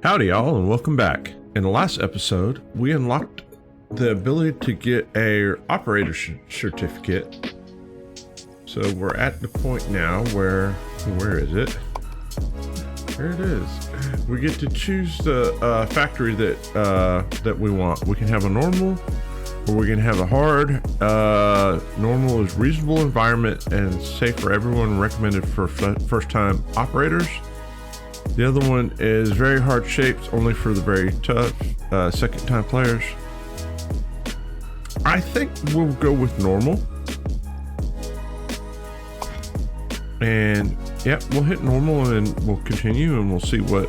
Howdy y'all, and welcome back. In the last episode, we unlocked the ability to get a operator certificate. So we're at the point now where is it? There it is. We get to choose the factory that we want. We can have a normal, or we can have a hard. Normal is reasonable environment and safe for everyone, recommended for first-time operators. The other one is very hard shapes, only for the very tough second-time players. I think we'll go with normal. And yeah, we'll hit normal and we'll continue and we'll see what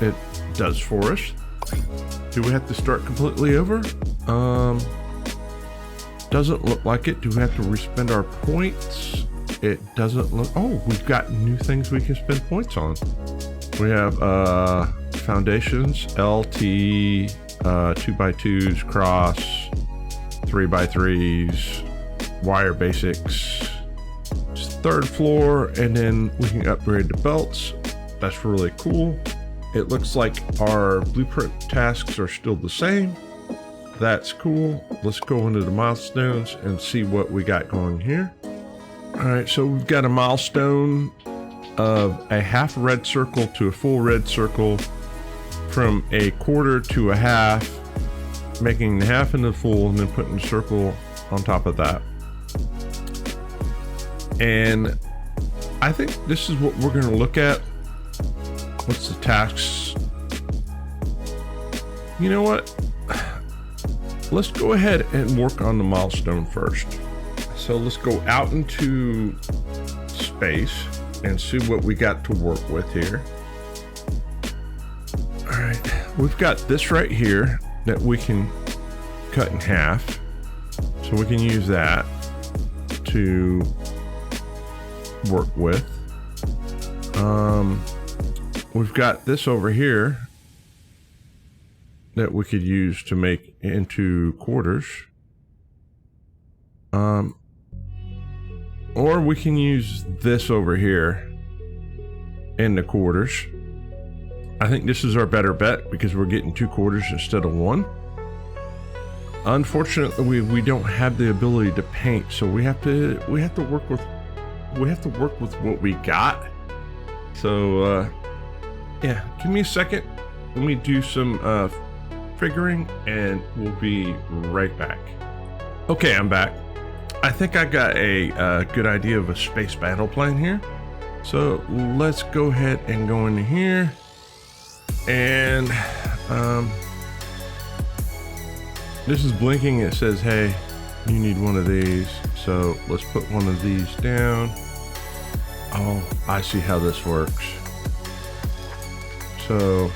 it does for us. Do we have to start completely over? Doesn't look like it. Do we have to respend our points? It doesn't look. Oh, we've got new things we can spend points on. We have foundations, LT, 2x2s, cross, 3x3s, wire basics, third floor, and then we can upgrade the belts. That's really cool. It looks like our blueprint tasks are still the same. That's cool. Let's go into the milestones and see what we got going here. All right, so we've got a milestone of a half red circle to a full red circle, from a quarter to a half, making the half into full, and then putting the circle on top of that. And I think this is what we're going to look at. What's the tasks? You know what? Let's go ahead and work on the milestone first. So let's go out into space and see what we got to work with here. All right, we've got this right here that we can cut in half. So we can use that to work with. We've got this over here that we could use to make into quarters. Or we can use this over here in the quarters. I think this is our better bet because we're getting 2 quarters instead of 1. Unfortunately, we don't have the ability to paint, so we have to work with what we got. So yeah, give me a second. Let me do some figuring and we'll be right back. Okay, I'm back. I think I got a good idea of a space battle plan here. So let's go ahead and go into here. And this is blinking. It says, hey, you need one of these. So let's put one of these down. Oh, I see how this works. So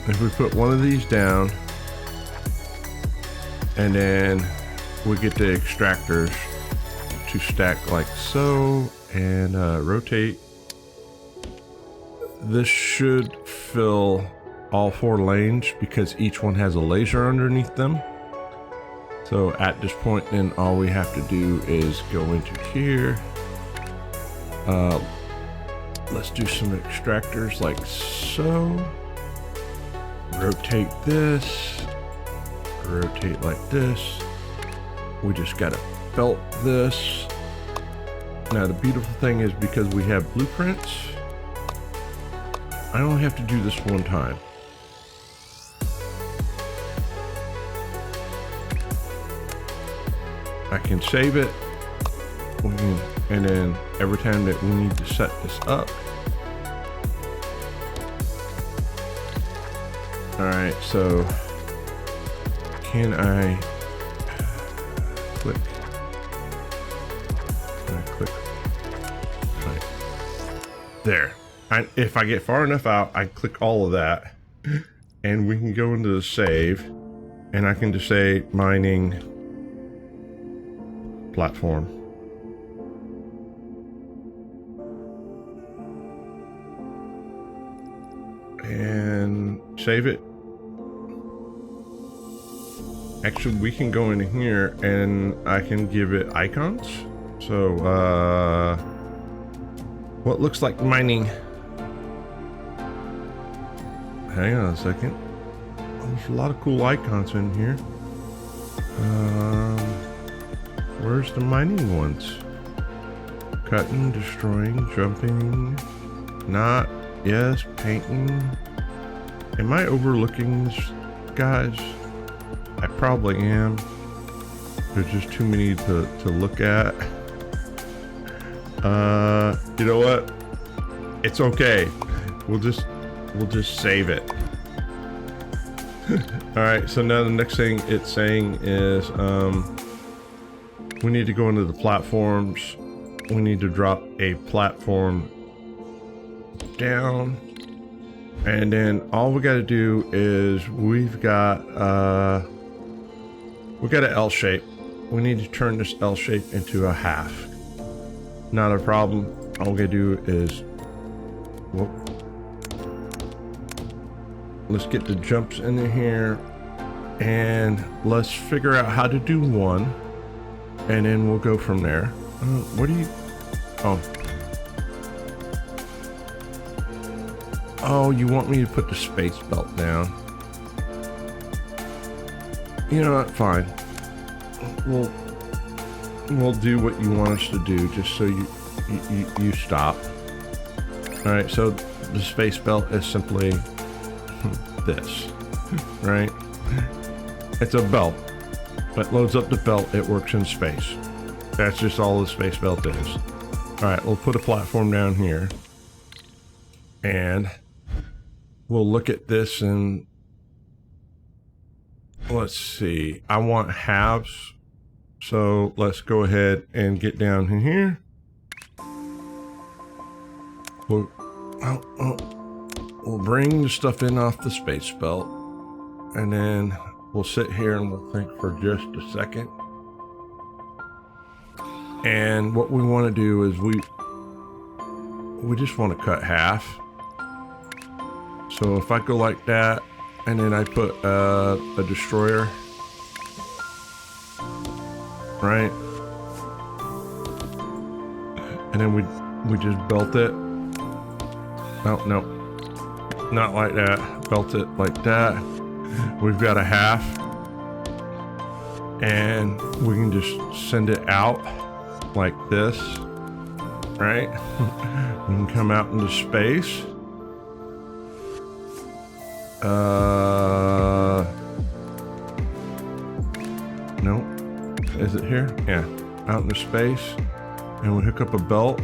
if we put one of these down, and then we get the extractors to stack like so, and rotate. This should fill all 4 lanes because each one has a laser underneath them. So at this point, then all we have to do is go into here. Let's do some extractors like so. Rotate this. Rotate like this. We just gotta belt this. Now the beautiful thing is, because we have blueprints, I only have to do this one time. I can save it, and then every time that we need to set this up. All right, so can I click? Can I click? Right. There. If I get far enough out, I click all of that, and we can go into the save, and I can just say mining platform. And save it. Actually, we can go in here and I can give it icons. So, what looks like mining hang on a second. There's a lot of cool icons in here. Where's the mining ones? Cutting, destroying, jumping, not, yes, painting. Am I overlooking this, guys? I probably am. There's just too many to look at. You know what? It's okay. We'll just save it. All right, so now the next thing it's saying is we need to go into the platforms. We need to drop a platform down, and then all we got to do is we've got an L shape. We need to turn this L shape into a half. Not a problem. All we gotta do is, whoop. Let's get the jumps in here, and let's figure out how to do one, and then we'll go from there. What do you? Oh, you want me to put the space belt down? You know what? Fine. We'll do what you want us to do, just so you stop. All right. So the space belt is simply this, right? It's a belt. It loads up the belt. It works in space. That's just all the space belt is. All right, we'll put a platform down here, and we'll look at this, and let's see. I want halves, so let's go ahead and get down in here. We'll bring the stuff in off the space belt, and then we'll sit here and we'll think for just a second. And what we want to do is we just want to cut half. So if I go like that, and then I put a destroyer, right? And then we just belt it. Oh, no, not like that. Belt it like that. We've got a half, and we can just send it out like this, right? We can come out into space. No, is it here? Yeah, out into space, and we hook up a belt.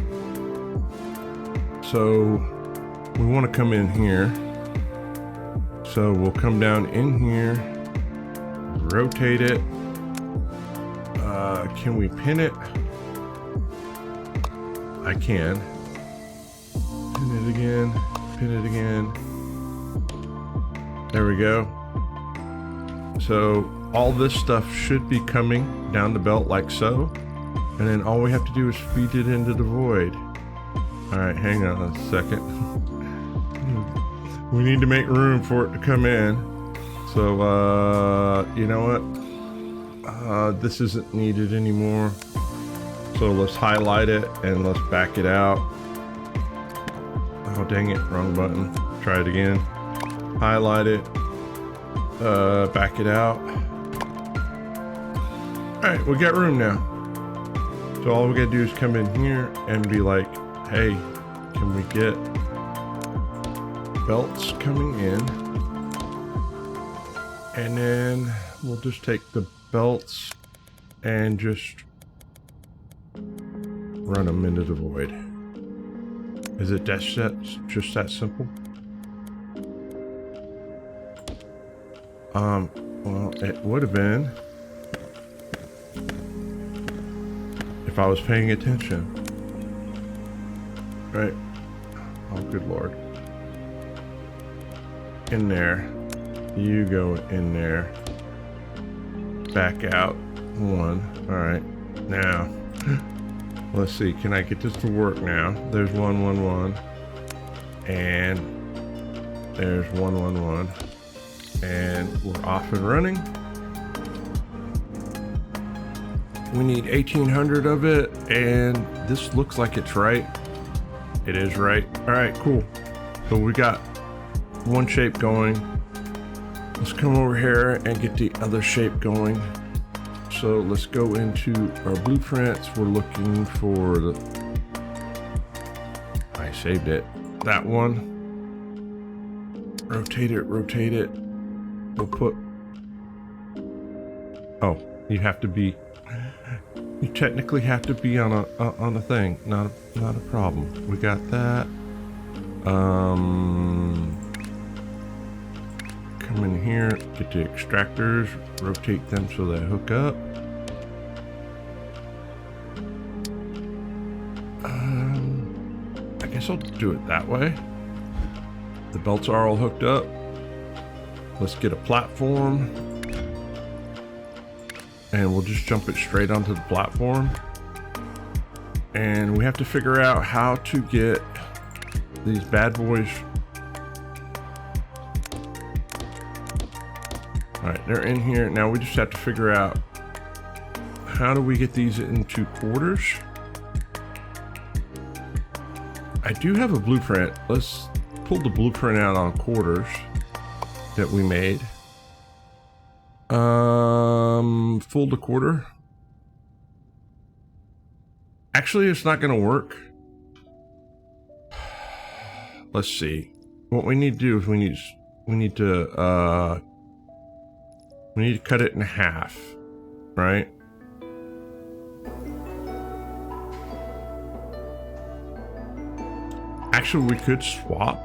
So we want to come in here. So we'll come down in here, rotate it. Can we pin it? I can. Pin it again, pin it again. There we go. So all this stuff should be coming down the belt like so. And then all we have to do is feed it into the void. All right, hang on a second. We need to make room for it to come in. So, you know what? This isn't needed anymore. So let's highlight it and let's back it out. Oh, dang it, wrong button. Try it again. Highlight it, back it out. All right, we got room now. So all we gotta do is come in here and be like, hey, can we get belts coming in? And then we'll just take the belts and just run them into the void. Is it just that simple? Well, it would have been if I was paying attention. Right? Oh, good Lord. In there. You go in there. Back out. One. Alright. Now, let's see. Can I get this to work now? There's 1, 1, 1. And there's 1, 1, 1. And we're off and running. We need 1,800 of it, and this looks like it's right. It is right. All right, cool. So we got one shape going. Let's come over here and get the other shape going. So let's go into our blueprints. We're looking for the, I saved it, that one. Rotate it, rotate it. We'll put, oh, you have to be, you technically have to be on a thing, not a problem. We got that. Come in here, get the extractors, rotate them so they hook up. I guess I'll do it that way. The belts are all hooked up. Let's get a platform. And we'll just jump it straight onto the platform. And we have to figure out how to get these bad boys. All right, they're in here. Now we just have to figure out how do we get these into quarters. I do have a blueprint. Let's pull the blueprint out on quarters that we made. Full to quarter. Actually, it's not gonna work. Let's see. What we need to do is we need to cut it in half, right? Actually, we could swap.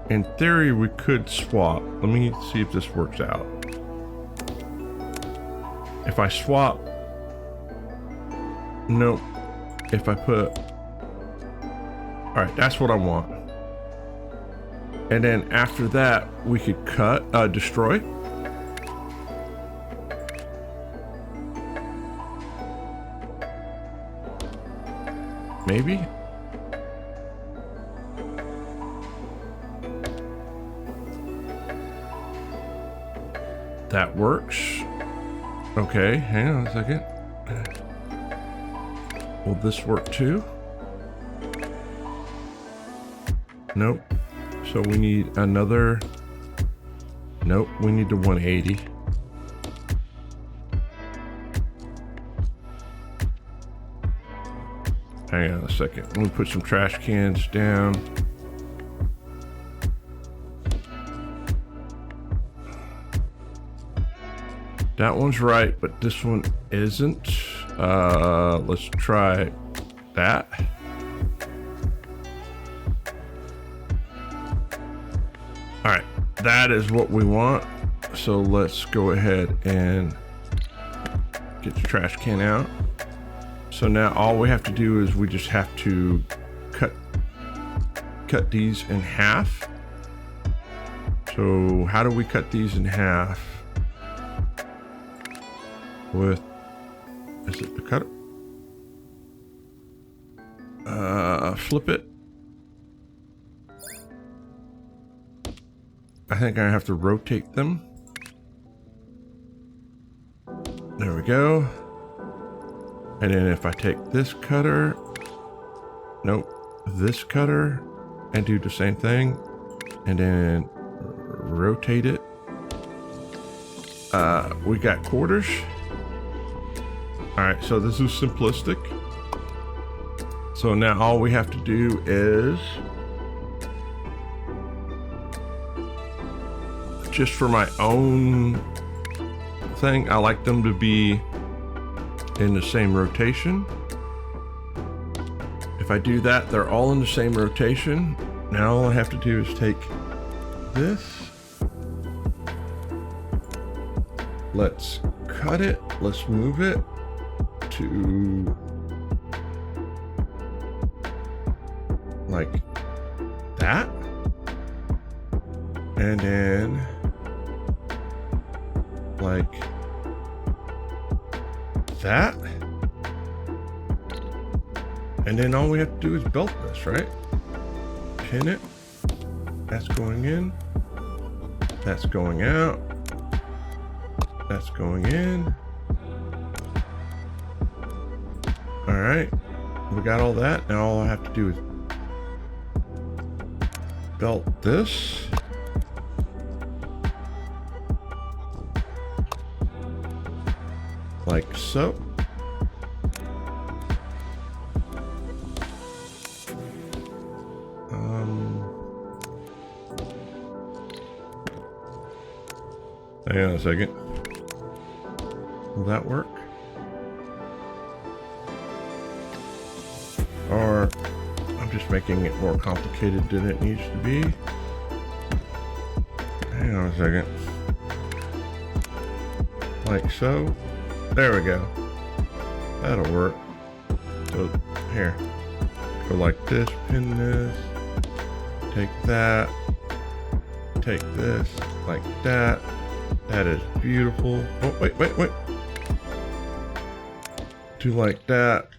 In theory, we could swap. Let me see if this works out. If I swap, nope. If I put, all right, that's what I want. And then after that, we could cut, destroy. Maybe. That works. Okay, hang on a second. Will this work too? Nope. So we need another. Nope, we need the 180. Hang on a second. Let me put some trash cans down. That one's right, but this one isn't. Let's try that. All right, that is what we want. So let's go ahead and get the trash can out. So now all we have to do is we just have to cut these in half. So how do we cut these in half? With, is it the cutter? Flip it. I think I have to rotate them. There we go. And then if I take this cutter, nope, this cutter, and do the same thing, and then rotate it. We got quarters. All right, so this is simplistic. So now all we have to do is, just for my own thing, I like them to be in the same rotation. If I do that, they're all in the same rotation. Now all I have to do is take this. Let's cut it. Let's move it to like that. And then like that. And then all we have to do is belt this, right? Pin it. That's going in. That's going out. That's going in. All right. We got all that. Now all I have to do is belt this. Like so. Hang on a second. Will that work? Or I'm just making it more complicated than it needs to be. Hang on a second. Like so. There we go. That'll work. So here. Go like this, pin this. Take that. Take this. Like that. That is beautiful. Oh, wait. Do like that.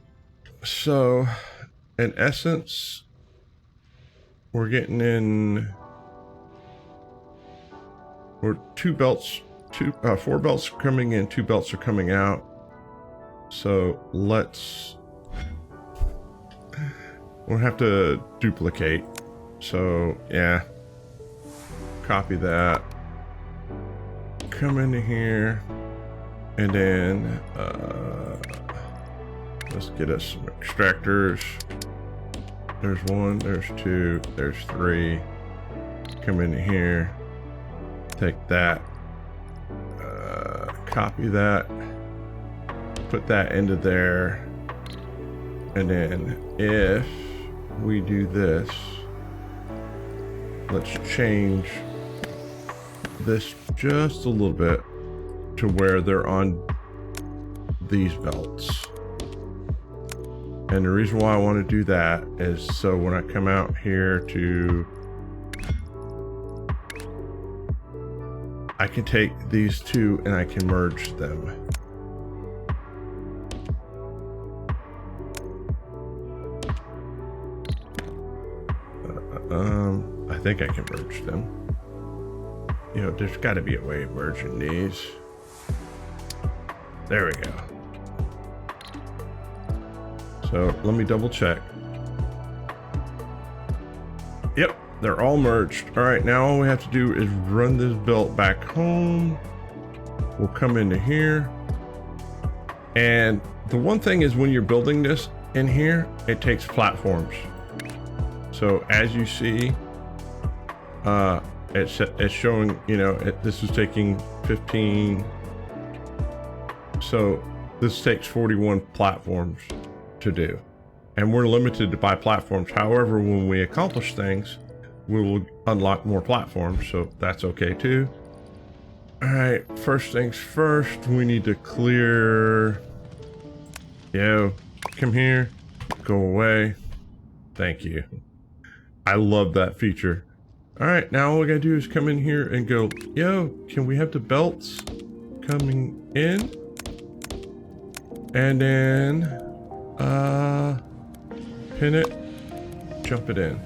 So, in essence, we're getting in. We're four belts are coming in, 2 belts are coming out. So we'll have to duplicate. So yeah, copy that. Come into here, and then let's get us some extractors. There's 1, there's 2, there's 3. Come into here, take that, copy that, put that into there, and then if we do this, let's change this just a little bit to where they're on these belts. And the reason why I want to do that is so when I come out here I can take these 2 and I can merge them. I think I can merge them. You know, there's got to be a way of merging these. There we go. So let me double check. Yep, they're all merged. All right, now all we have to do is run this belt back home. We'll come into here. And the one thing is when you're building this in here, it takes platforms. So as you see, it's showing, you know, this is taking 15. So this takes 41 platforms to do. And we're limited by platforms. However, when we accomplish things, we will unlock more platforms. So that's okay too. All right, first things first, we need to clear. Yo, come here, go away. Thank you. I love that feature. All right, now all we gotta do is come in here and go, yo, can we have the belts coming in? And then, pin it, jump it in.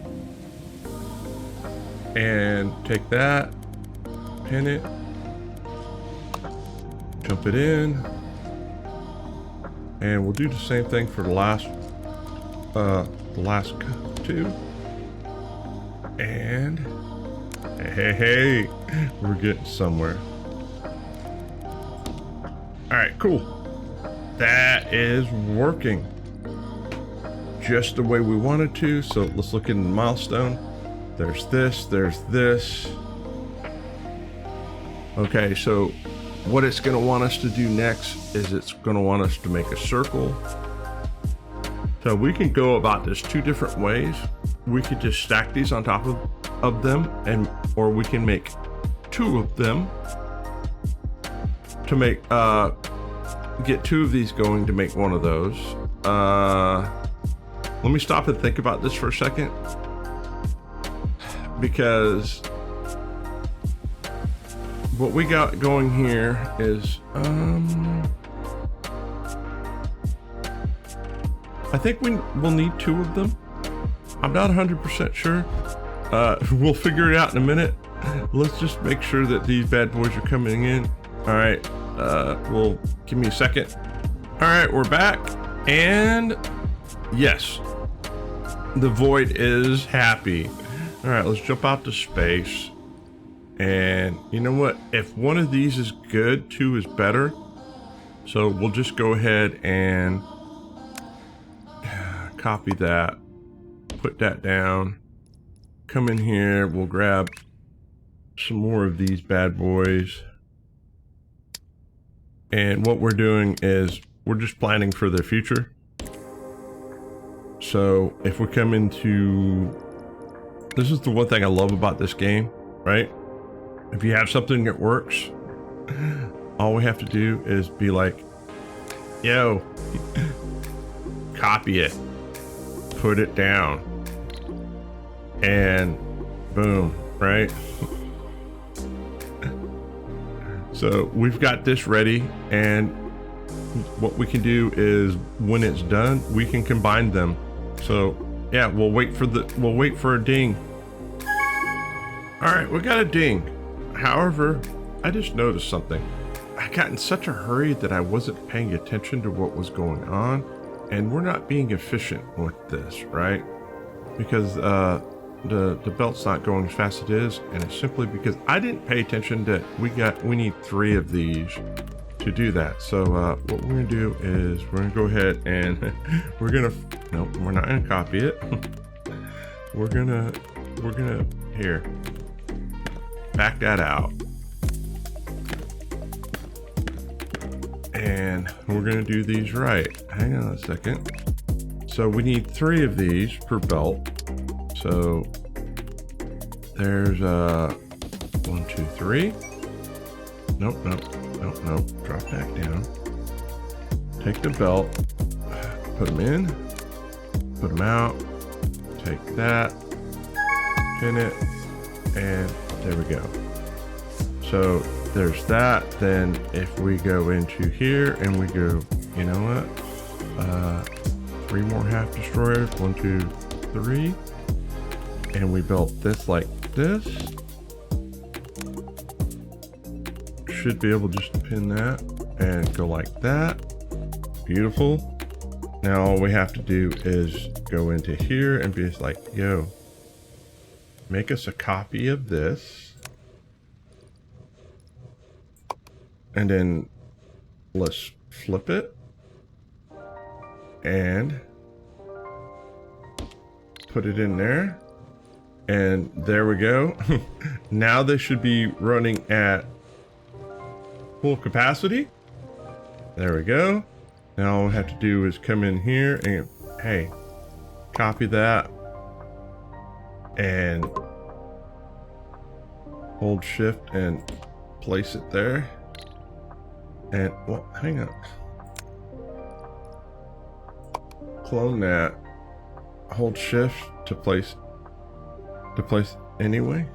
And take that, pin it, jump it in. And we'll do the same thing for the last 2. And hey, we're getting somewhere. All right, cool. That is working just the way we wanted to. So let's look at the milestone. There's this, there's this. Okay, so what it's going to want us to do next is it's going to want us to make a circle. So we can go about this 2 different ways. We could just stack these on top of them, or we can make 2 of them to make get 2 of these going to make 1 of those. Let me stop and think about this for a second, because what we got going here is I think we'll need 2 of them. I'm not 100% sure. We'll figure it out in a minute. Let's just make sure that these bad boys are coming in. All right, well, give me a second. All right, we're back. And yes, the void is happy. All right, let's jump out to space. And you know what? If one of these is good, two is better. So we'll just go ahead and copy that, put that down, come in here, we'll grab some more of these bad boys. And what we're doing is we're just planning for the future. So if we come into, this is the one thing I love about this game, right? If you have something that works, all we have to do is be like, yo, copy it, put it down, and boom, right? So we've got this ready, and what we can do is when it's done, we can combine them. So yeah, we'll wait for a ding. All right, we got a ding. However, I just noticed something. I got in such a hurry that I wasn't paying attention to what was going on, and we're not being efficient with this, right? Because the belt's not going as fast as it is, and it's simply because I didn't pay attention that we need 3 of these to do that. So what we're gonna do is we're gonna go ahead and we're not gonna copy it. we're gonna here, back that out, and we're gonna do these right. Hang on a second. So we need 3 of these per belt. So there's 1, 2, 3. Nope. Drop back down. Take the belt, put them in, put them out, take that, pin it, and there we go. So there's that. Then if we go into here and we go, you know what? 3 more half destroyers. 1, 2, 3. And we built this like this. Should be able just to pin that and go like that. Beautiful. Now all we have to do is go into here and be like, yo, make us a copy of this. And then let's flip it and put it in there. And there we go. Now they should be running at full capacity. There we go. Now all we have to do is come in here and, hey, copy that and hold shift and place it there. And, well, hang on. Clone that. Hold shift to place anyway.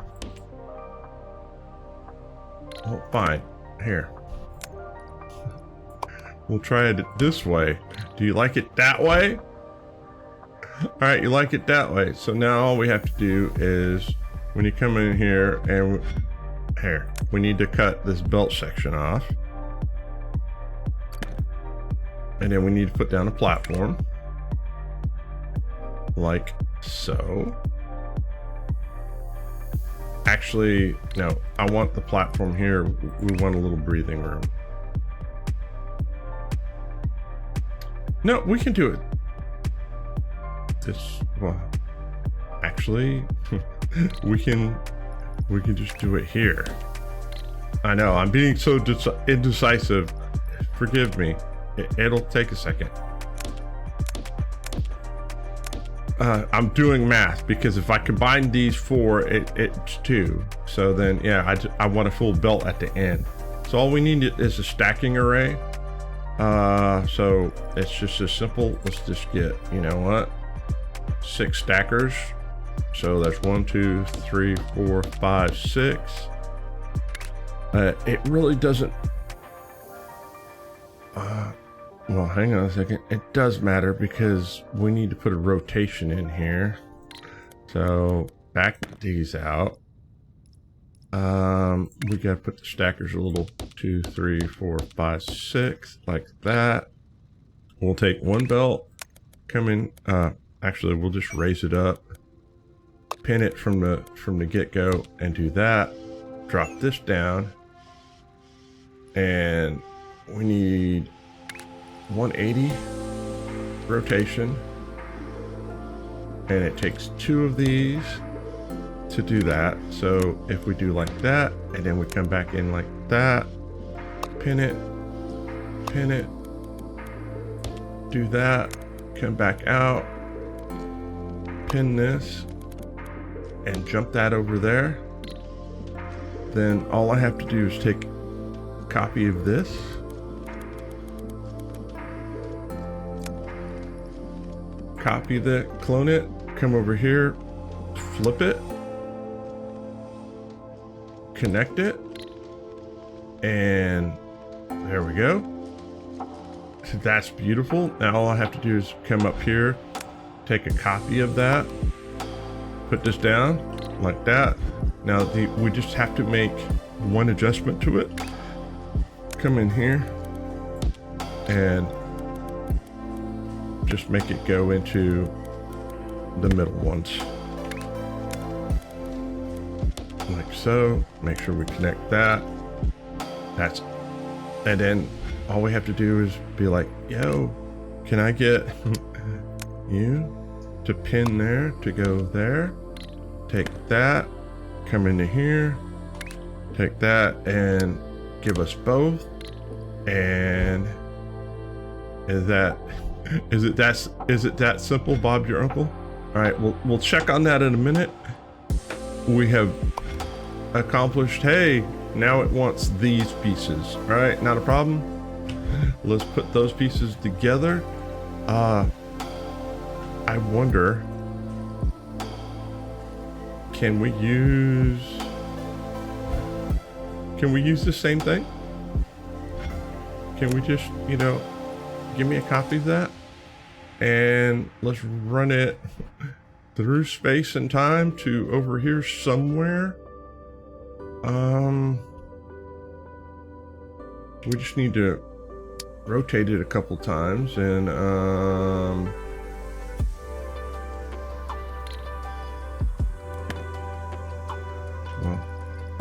Oh, fine. Here. We'll try it this way. Do you like it that way? All right, you like it that way. So now all we have to do is when you come in here and here, we need to cut this belt section off. And then we need to put down a platform like so. Actually, no, I want the platform here. We want a little breathing room. No, we can do it. This, well, actually, we can just do it here. I know, I'm being so indecisive. Forgive me. It'll take a second. I'm doing math because if I combine these 4, it's 2. So then, yeah, I want a full belt at the end. So all we need is a stacking array. So it's just as simple. Let's just get, you know what, 6 stackers. So that's 1, 2, 3, 4, 5, 6. It really doesn't. Well, hang on a second. It does matter because we need to put a rotation in here. So back these out. We gotta put the stackers a little 2, 3, 4, 5, 6 like that. We'll take 1 belt, come in. Actually, we'll just raise it up. pin it from the get-go and do that. Drop this down, and we need 180 rotation, and it takes 2 of these to do that. So if we do like that, and then we come back in like that, pin it, do that, come back out, pin this, and jump that over there. Then all I have to do is take a copy of this, copy that, clone it, come over here, flip it, connect it, and there we go. So that's beautiful. Now all I have to do is come up here, take a copy of that, put this down like that. Now we just have to make one adjustment to it. Come in here and just make it go into the middle ones. Like so. Make sure we connect that. And then all we have to do is be like, yo, can I get you to pin there, to go there? Take that, come into here, take that, and give us both. And is it that simple, Bob your uncle? All right, we'll check on that in a minute. We have accomplished, hey, now it wants these pieces. All right, not a problem. Let's put those pieces together. I wonder, can we use the same thing? Can we just, give me a copy of that, and let's run it through space and time to over here somewhere. We just need to rotate it a couple times, and well,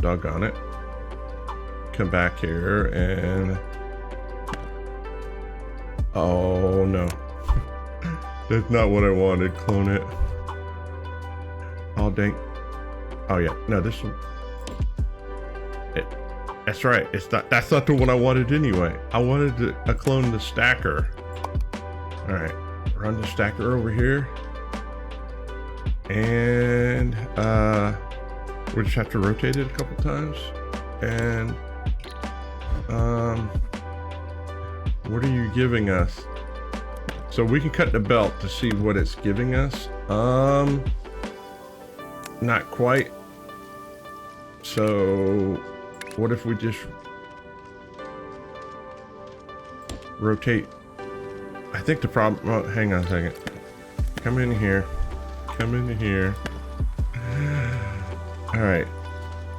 doggone it. Come back here and oh no. That's not what I wanted. Clone it. Oh dang. Oh yeah. No, this one. That's right. That's not the one I wanted anyway. I wanted to clone the stacker. All right. Run the stacker over here. And we just have to rotate it a couple times. And what are you giving us? So we can cut the belt to see what it's giving us. Not quite. So what if we just rotate? I think the problem, oh, hang on a second. Come in here. Come into here. All right.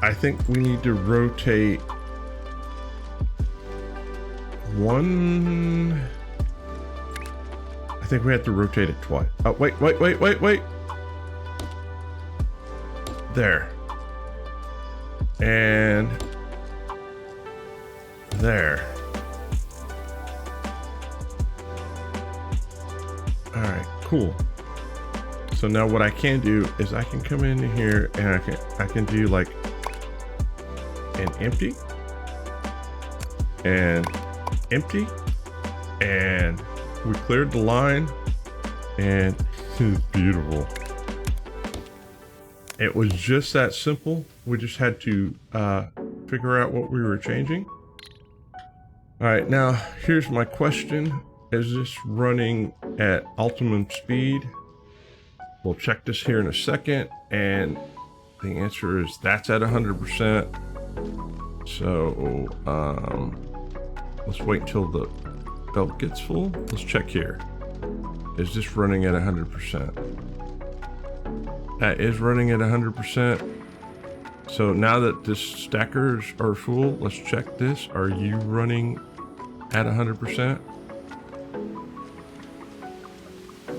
I think we need to rotate one. I think we have to rotate it twice. Oh, wait. There. And there. All right, cool. So now what I can do is I can come in here and I can do like an empty and empty, and we cleared the line, and it's beautiful. It was just that simple. We just had to figure out what we were changing. All right, now here's my question. Is this running at optimum speed? We'll check this here in a second, and the answer is that's at 100%. So let's wait until the belt gets full. Let's check here. Is this running at 100%? That is running at 100%. So now that the stackers are full, let's check this. Are you running at 100%?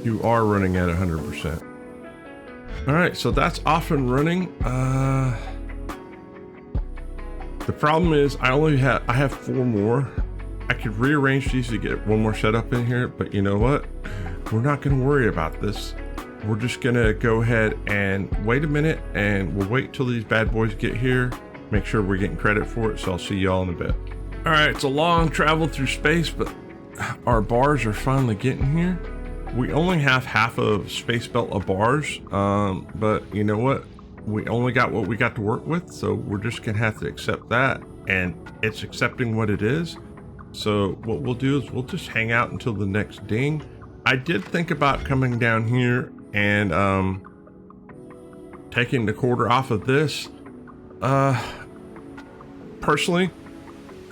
You are running at 100%. All right, so that's off and running. The problem is I have 4 more. I could rearrange these to get 1 more setup in here, but you know what? We're not gonna worry about this. We're just gonna go ahead and wait a minute, and we'll wait till these bad boys get here, make sure we're getting credit for it, so I'll see y'all in a bit. All right, it's a long travel through space, but our bars are finally getting here. We only have half of space belt of bars, but you know what? We only got what we got to work with, so we're just gonna have to accept that, and it's accepting what it is. So what we'll do is we'll just hang out until the next ding. I did think about coming down here and taking the quarter off of this. Personally,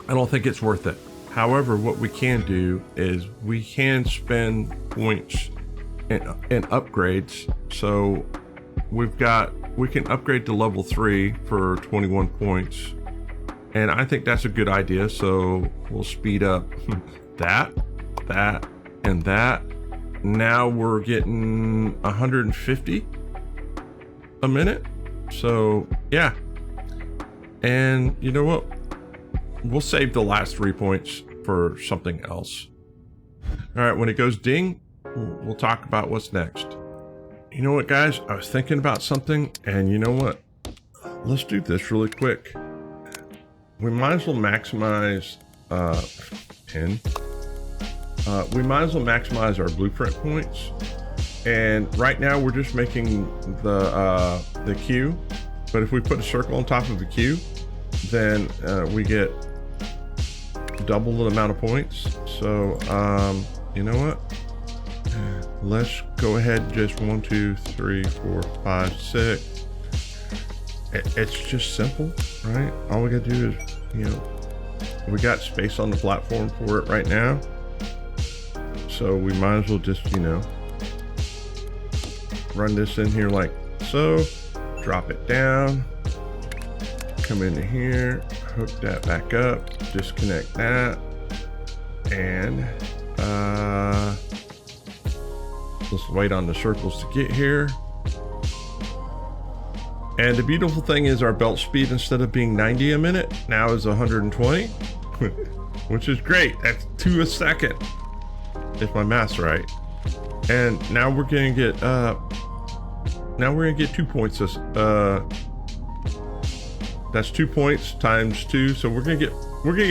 I don't think it's worth it. However, what we can do is we can spend points in upgrades. So we can upgrade to level 3 for 21 points. And I think that's a good idea. So we'll speed up that, and that. Now we're getting 150 a minute. So yeah. And you know what? We'll save the last 3 points for something else. All right, when it goes ding, we'll talk about what's next. You know what, guys? I was thinking about something, and you know what? Let's do this really quick. We might as well maximize we might as well maximize our blueprint points. And right now we're just making the queue, but if we put a circle on top of the queue, then we get double the amount of points. So you know what, let's go ahead and just 1 2 3 4 5 6. It's just simple, right? All we gotta do is, you know, we got space on the platform for it right now, so we might as well just, you know, run this in here like so, drop it down, come into here, hook that back up, disconnect that, and let's wait on the circles to get here. And the beautiful thing is our belt speed, instead of being 90 a minute, now is 120, which is great. That's 2 a second, if my math's right. And now we're gonna get 2 points. That's 2 points times 2, so we're gonna get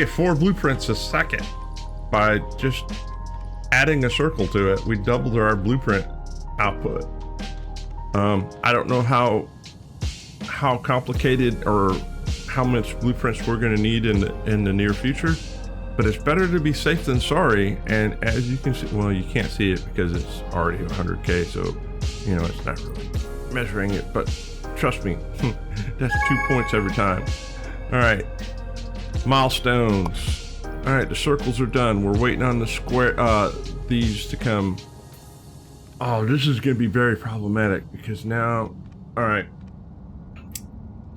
4 blueprints a second by just adding a circle to it. We doubled our blueprint output. I don't know how complicated or how much blueprints we're going to need in the near future, but it's better to be safe than sorry. And as you can see, well, you can't see it because it's already 100k, so you know it's not really measuring it, but trust me, that's 2 points every time. All right, milestones. All right, the circles are done. We're waiting on the square these to come. Oh, this is going to be very problematic because now, all right,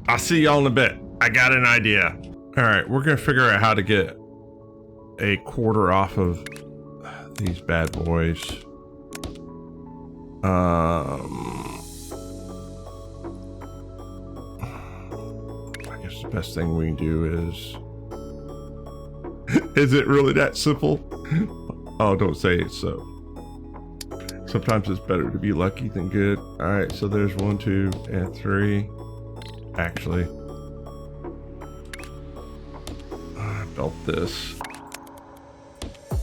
I'll see y'all in a bit. I got an idea. All right, we're gonna figure out how to get a quarter off of these bad boys. I guess the best thing we can do is it really that simple? Oh, don't say it so. Sometimes it's better to be lucky than good. All right, so there's 1 2 and 3. Actually, I built this.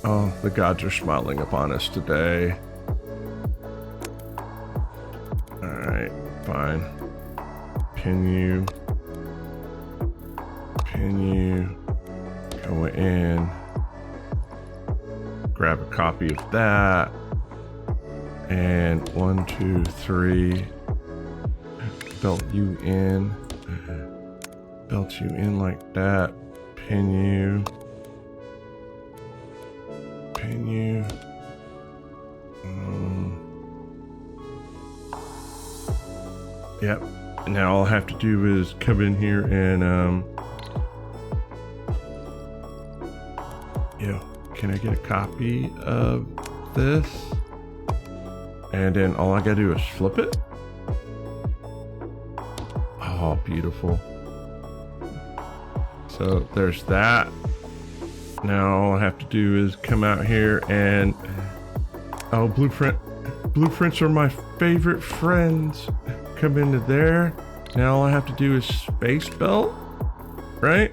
Oh, the gods are smiling upon us today. All right, fine. Pin you, go in, grab a copy of that, and 1 2 3. Belt you in like that, pin you, yep. Now all I have to do is come in here and can I get a copy of this? And then all I gotta do is flip it. Oh, beautiful. So there's that. Now all I have to do is come out here and... Oh, blueprint. Blueprints are my favorite friends. Come into there. Now all I have to do is space belt, right?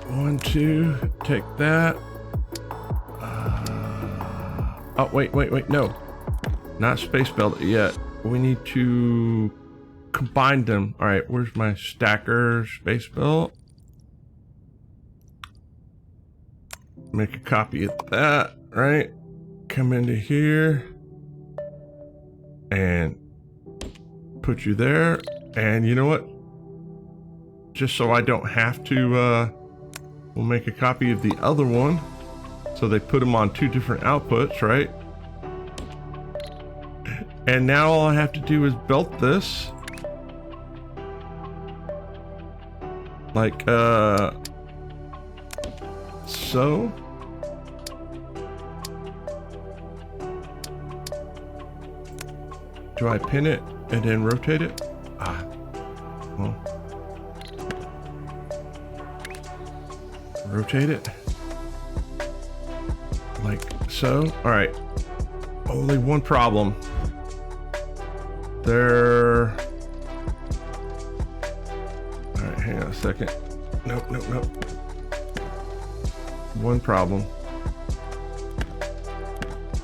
1, 2, take that. Oh, wait, no. Not space belt yet. We need to combine them. All right, where's my stacker space belt? Make a copy of that, right? Come into here and put you there. And you know what? Just so I don't have to, we'll make a copy of the other one. So they put them on 2 different outputs, right? And now all I have to do is belt this. Like, so. Do I pin it and then rotate it? Ah, well. Rotate it. Like so. All right. Only one problem. There. All right, hang on a second. Nope. One problem.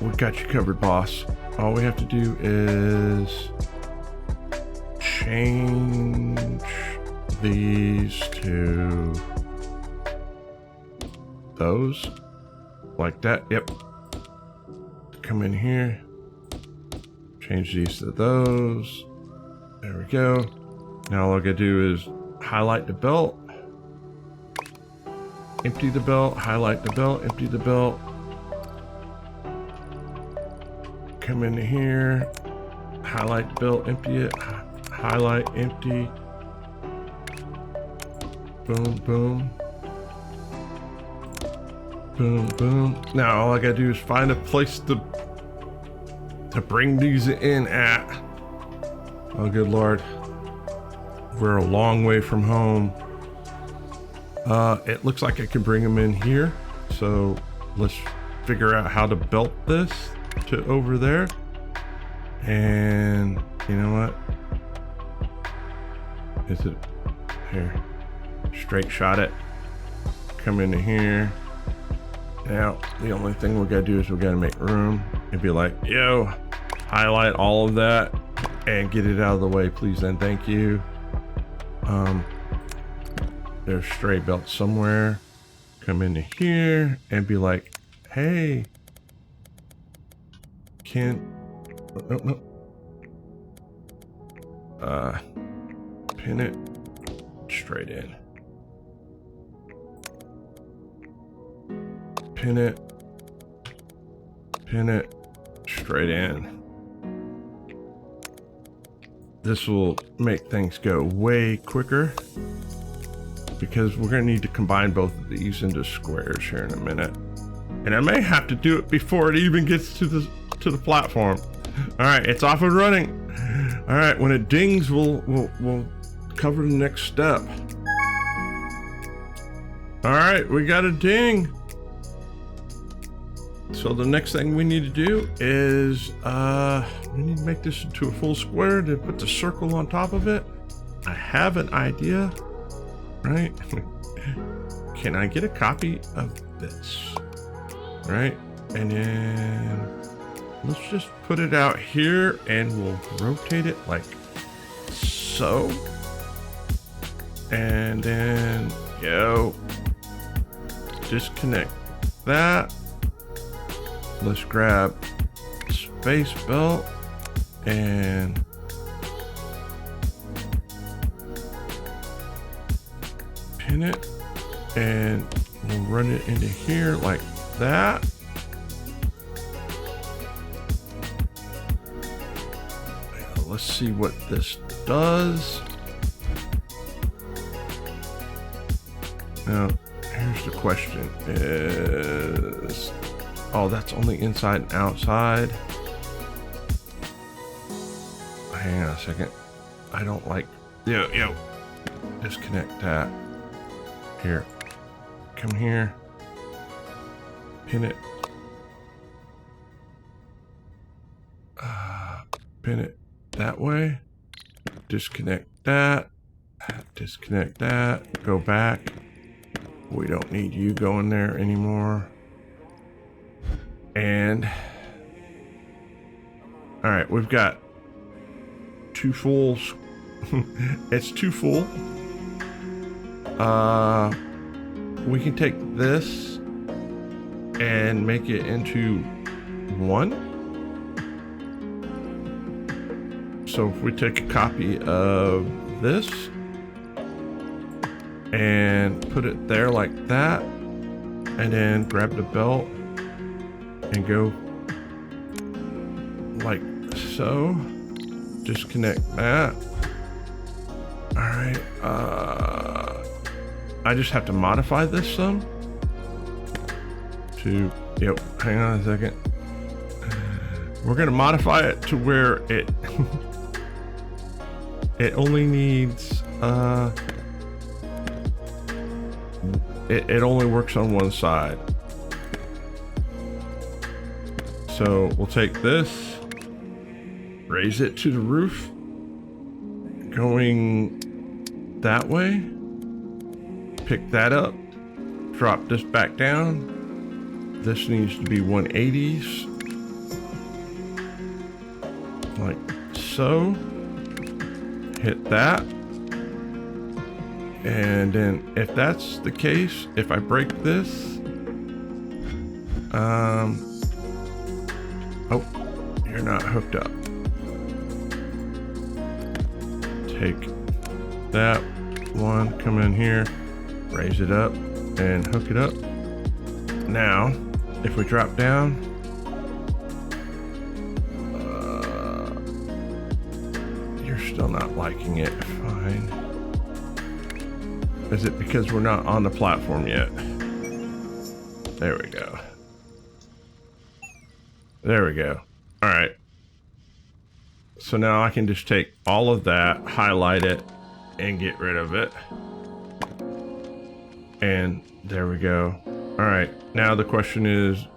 We got you covered, boss. All we have to do is change these to those. Like that. Yep. Come in here. Change these to those. There we go. Now all I gotta do is highlight the belt. Empty the belt. Highlight the belt. Empty the belt. Come in here. Highlight the belt. Empty it. Highlight. Empty. Boom. Boom. Boom, boom. Now all I gotta do is find a place to bring these in at. Oh, good Lord. We're a long way from home. It looks like I can bring them in here. So let's figure out how to belt this to over there. And you know what? Is it here? Straight shot it. Come into here. Now, the only thing we gotta do is we gotta make room and be like, yo, highlight all of that and get it out of the way, please and thank you. There's stray belt somewhere. Come into here and be like, hey, pin it straight in. Pin it straight in. This will make things go way quicker because we're gonna need to combine both of these into squares here in a minute. And I may have to do it before it even gets to the platform. All right, it's off and running. All right, when it dings, we'll cover the next step. All right, we got a ding. So the next thing we need to do is we need to make this into a full square to put the circle on top of it. I have an idea, right? Can I get a copy of this? Right? And then let's just put it out here and we'll rotate it like so. And then, disconnect that. Let's grab space belt and pin it, and we'll run it into here like that. Now, let's see what this does. Now, here's the question is, oh, that's only inside and outside. hang on a second. I don't like, yo, disconnect that. Here, come here, pin it. Pin it that way. Disconnect that. Disconnect that. Go back. We don't need you going there anymore. And all right, we've got 2 fulls. It's 2 full. We can take this and make it into 1. So if we take a copy of this and put it there like that, and then grab the belt and go like so, disconnect that. All right, I just have to modify this some to, hang on a second. We're gonna modify it to where it it only needs it only works on one side. So we'll take this, raise it to the roof, going that way, pick that up, drop this back down. This needs to be 180s, like so. Hit that, and then if that's the case, if I break this, oh, you're not hooked up. Take that one, come in here, raise it up, and hook it up. Now, if we drop down, still not liking it. Fine. Is it because we're not on the platform yet? There we go. There we go. All right. So now I can just take all of that, highlight it, and get rid of it. And there we go. All right. Now the question is,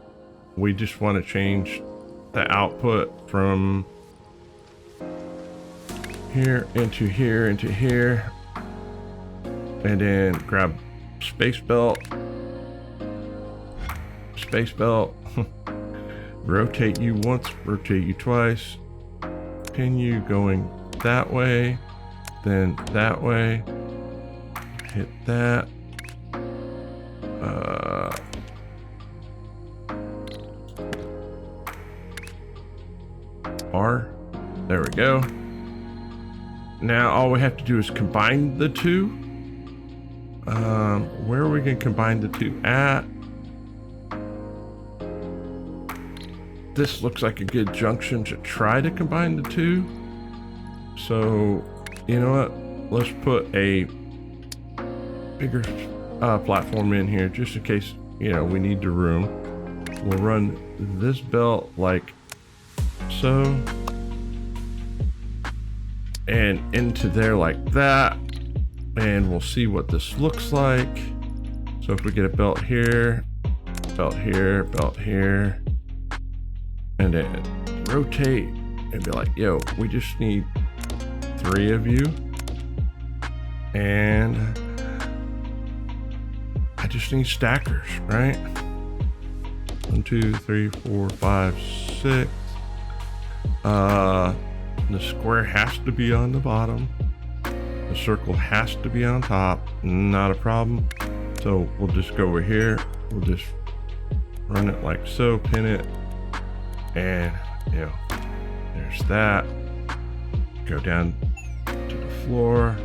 we just want to change the output from here into here into here, and then grab space belt, rotate you once, rotate you twice, pin you going that way, then that way, hit that, R, there we go. Now all we have to do is combine the two. Where are we going to combine the two at? This looks like a good junction to try to combine the two. So, you know what? Let's put a bigger platform in here just in case, we need the room. We'll run this belt like so. And into there like that, and we'll see what this looks like. So if we get a belt here, belt here, belt here, and then rotate and be like, yo, we just need 3 of you, and I just need stackers, right? 1, 2, 3, 4, 5, 6. The square has to be on the bottom. The circle has to be on top. Not a problem. So we'll just go over here. We'll just run it like so, pin it, and there's that. Go down to the floor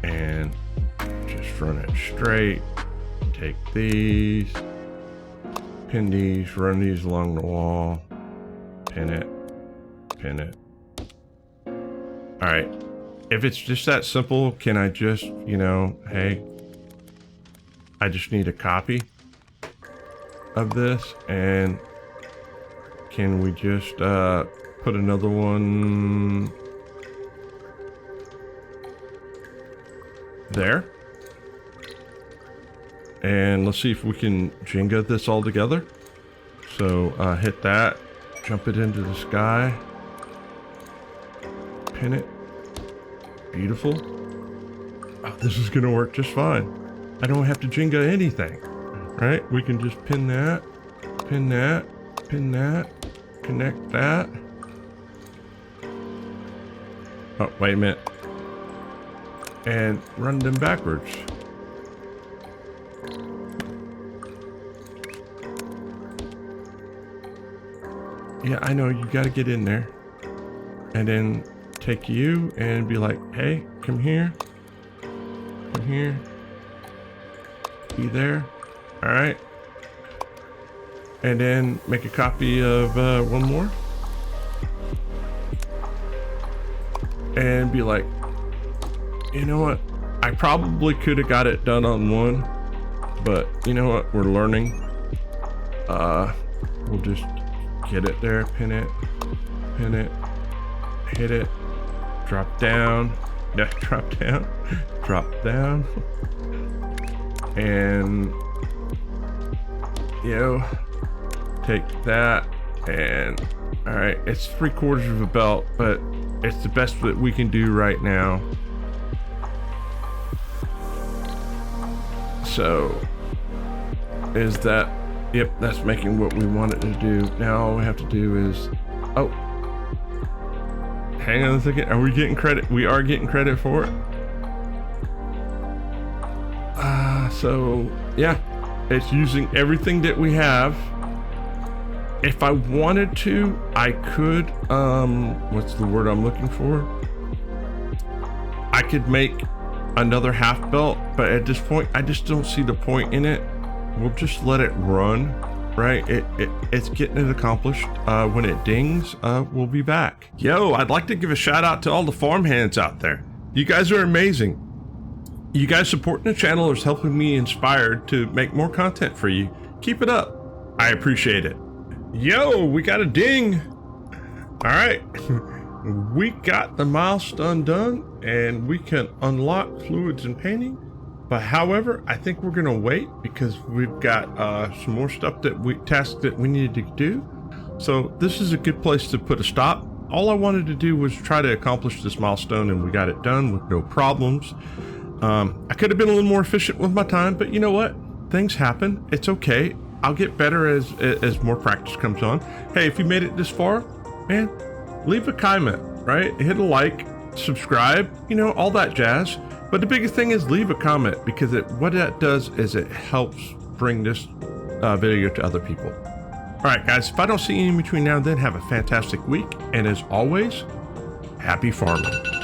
and just run it straight. Take these, pin these, run these along the wall, pin it, pin it. All right, if it's just that simple, can I just, hey, I just need a copy of this, and can we just put another one there. And let's see if we can Jenga this all together. So hit that, jump it into the sky, pin it. Beautiful. Oh, this is gonna work just fine. I don't have to Jenga anything, right? We can just pin that, pin that, pin that, connect that. Oh, wait a minute. And run them backwards. Yeah, I know, you gotta get in there. And then take you and be like, hey, come here. Come here. Be there. Alright. And then make a copy of one more. And be like, you know what? I probably could have got it done on one. But you know what? We're learning. We'll just get it there, pin it, hit it, drop down, yeah, drop down, drop down, and you know, take that, and all right, it's 3/4 of a belt, but it's the best that we can do right now. So is that, yep, that's making what we want it to do. Now all we have to do is, oh, hang on a second. Are we getting credit? We are getting credit for it. So yeah, it's using everything that we have. If I wanted to, I could, what's the word I'm looking for? I could make another half belt, but at this point, I just don't see the point in it. We'll just let it run, right? It's getting it accomplished. When it dings, we'll be back. Yo, I'd like to give a shout out to all the farmhands out there. You guys are amazing. You guys supporting the channel is helping me inspired to make more content for you. Keep it up. I appreciate it. Yo, we got a ding. All right. We got the milestone done and we can unlock fluids and painting. But however, I think we're gonna wait because we've got some more stuff tasks that we needed to do. So this is a good place to put a stop. All I wanted to do was try to accomplish this milestone and we got it done with no problems. I could have been a little more efficient with my time, but you know what? Things happen. It's okay. I'll get better as more practice comes on. Hey, if you made it this far, man, leave a comment, right? Hit a like, subscribe, you know, all that jazz. But the biggest thing is leave a comment because what that does is it helps bring this video to other people. All right, guys, if I don't see you in between now and then, have a fantastic week. And as always, happy farming.